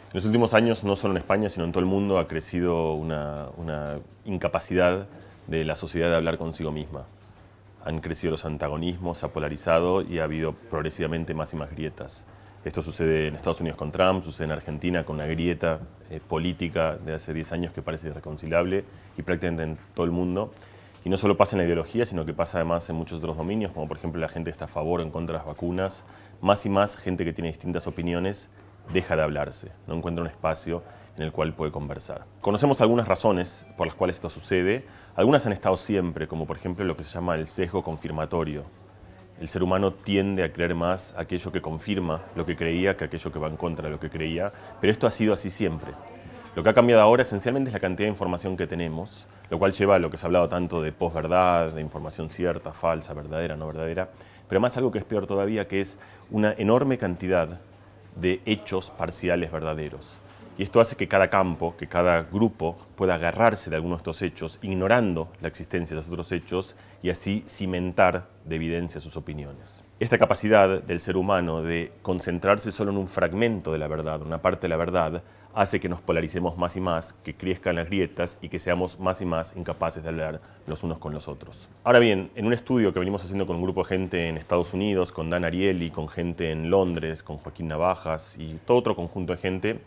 En los últimos años, no solo en España, sino en todo el mundo, ha crecido una incapacidad de la sociedad de hablar consigo misma. Han crecido los antagonismos, se ha polarizado y ha habido progresivamente más y más grietas. Esto sucede en Estados Unidos con Trump, sucede en Argentina con una grieta política de hace 10 años que parece irreconciliable y prácticamente en todo el mundo. Y no solo pasa en la ideología, sino que pasa además en muchos otros dominios, como por ejemplo la gente que está a favor o en contra de las vacunas. Más y más gente que tiene distintas opiniones deja de hablarse, no encuentra un espacio en el cual puede conversar. Conocemos algunas razones por las cuales esto sucede. Algunas han estado siempre, como por ejemplo lo que se llama el sesgo confirmatorio. El ser humano tiende a creer más aquello que confirma lo que creía que aquello que va en contra de lo que creía, pero esto ha sido así siempre. Lo que ha cambiado ahora esencialmente es la cantidad de información que tenemos, lo cual lleva a lo que se ha hablado tanto de posverdad, de información cierta, falsa, verdadera, no verdadera, pero además algo que es peor todavía, que es una enorme cantidad de hechos parciales verdaderos. Y esto hace que cada campo, que cada grupo pueda agarrarse de algunos de estos hechos, ignorando la existencia de los otros hechos y así cimentar de evidencia sus opiniones. Esta capacidad del ser humano de concentrarse solo en un fragmento de la verdad, una parte de la verdad, hace que nos polaricemos más y más, que crezcan las grietas y que seamos más y más incapaces de hablar los unos con los otros. Ahora bien, en un estudio que venimos haciendo con un grupo de gente en Estados Unidos, con Dan Ariely, con gente en Londres, con Joaquín Navajas y todo otro conjunto de gente,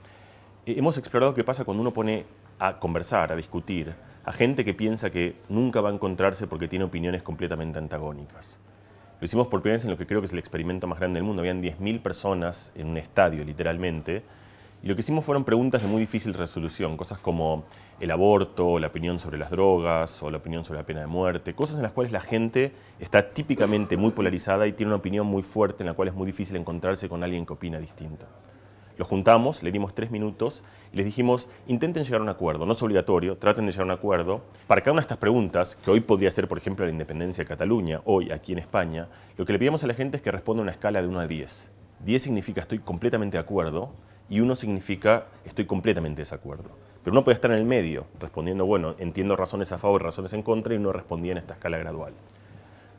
hemos explorado qué pasa cuando uno pone a conversar, a discutir, a gente que piensa que nunca va a encontrarse porque tiene opiniones completamente antagónicas. Lo hicimos por primera vez en lo que creo que es el experimento más grande del mundo. Habían 10.000 personas en un estadio, literalmente, y lo que hicimos fueron preguntas de muy difícil resolución, cosas como el aborto, la opinión sobre las drogas o la opinión sobre la pena de muerte, cosas en las cuales la gente está típicamente muy polarizada y tiene una opinión muy fuerte en la cual es muy difícil encontrarse con alguien que opina distinto. Los juntamos, le dimos 3 minutos y les dijimos, intenten llegar a un acuerdo, no es obligatorio, traten de llegar a un acuerdo. Para cada una de estas preguntas, que hoy podría ser, por ejemplo, la independencia de Cataluña, hoy aquí en España, lo que le pedimos a la gente es que responda una escala de 1 a 10. 10 significa estoy completamente de acuerdo y 1 significa estoy completamente de desacuerdo. Pero uno puede estar en el medio, respondiendo, bueno, entiendo razones a favor y razones en contra, y uno respondía en esta escala gradual.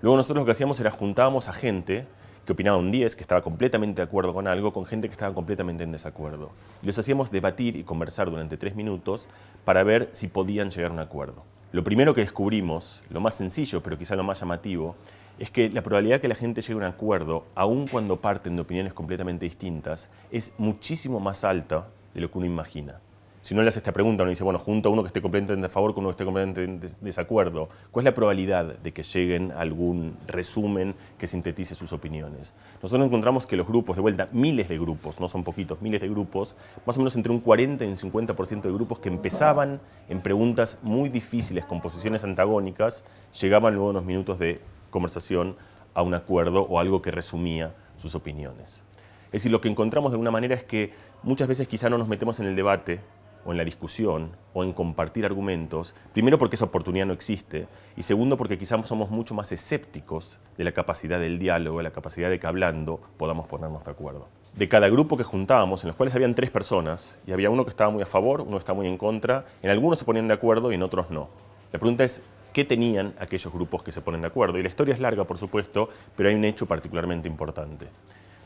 Luego nosotros lo que hacíamos era juntábamos a gente que opinaba un 10, que estaba completamente de acuerdo con algo, con gente que estaba completamente en desacuerdo. Y los hacíamos debatir y conversar durante 3 minutos para ver si podían llegar a un acuerdo. Lo primero que descubrimos, lo más sencillo, pero quizá lo más llamativo, es que la probabilidad de que la gente llegue a un acuerdo, aun cuando parten de opiniones completamente distintas, es muchísimo más alta de lo que uno imagina. Si uno le hace esta pregunta, uno dice, bueno, junto a uno que esté completamente a favor con uno que esté completamente en desacuerdo, ¿cuál es la probabilidad de que lleguen a algún resumen que sintetice sus opiniones? Nosotros encontramos que los grupos, de vuelta, miles de grupos, no son poquitos, miles de grupos, más o menos entre un 40 y un 50% de grupos que empezaban en preguntas muy difíciles, con posiciones antagónicas, llegaban luego a unos minutos de conversación a un acuerdo o algo que resumía sus opiniones. Es decir, lo que encontramos de alguna manera es que muchas veces quizá no nos metemos en el debate o en la discusión, o en compartir argumentos, primero porque esa oportunidad no existe, y segundo porque quizás somos mucho más escépticos de la capacidad del diálogo, de la capacidad de que hablando podamos ponernos de acuerdo. De cada grupo que juntábamos, en los cuales habían 3 personas, y había uno que estaba muy a favor, uno que estaba muy en contra, en algunos se ponían de acuerdo y en otros no. La pregunta es, ¿qué tenían aquellos grupos que se ponen de acuerdo? Y la historia es larga, por supuesto, pero hay un hecho particularmente importante.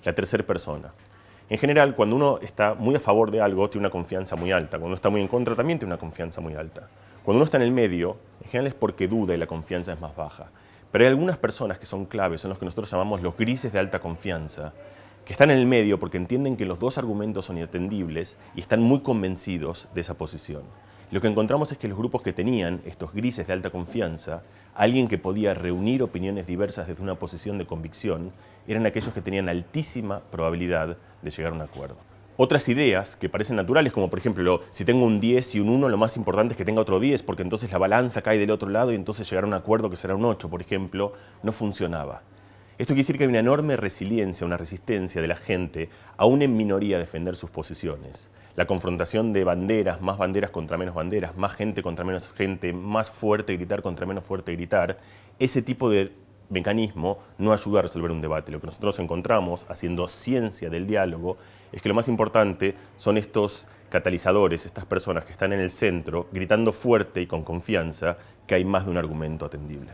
La tercera persona. En general, cuando uno está muy a favor de algo, tiene una confianza muy alta. Cuando uno está muy en contra, también tiene una confianza muy alta. Cuando uno está en el medio, en general es porque duda y la confianza es más baja. Pero hay algunas personas que son claves, son los que nosotros llamamos los grises de alta confianza, que están en el medio porque entienden que los dos argumentos son inatendibles y están muy convencidos de esa posición. Lo que encontramos es que los grupos que tenían estos grises de alta confianza, alguien que podía reunir opiniones diversas desde una posición de convicción, eran aquellos que tenían altísima probabilidad de llegar a un acuerdo. Otras ideas que parecen naturales, como por ejemplo, si tengo un 10 y un 1, lo más importante es que tenga otro 10, porque entonces la balanza cae del otro lado y entonces llegar a un acuerdo que será un 8, por ejemplo, no funcionaba. Esto quiere decir que hay una enorme resiliencia, una resistencia de la gente, aún en minoría, a defender sus posiciones. La confrontación de banderas contra menos banderas, más gente contra menos gente, más fuerte gritar contra menos fuerte gritar, ese tipo de mecanismo no ayuda a resolver un debate. Lo que nosotros encontramos, haciendo ciencia del diálogo, es que lo más importante son estos catalizadores, estas personas que están en el centro, gritando fuerte y con confianza que hay más de un argumento atendible.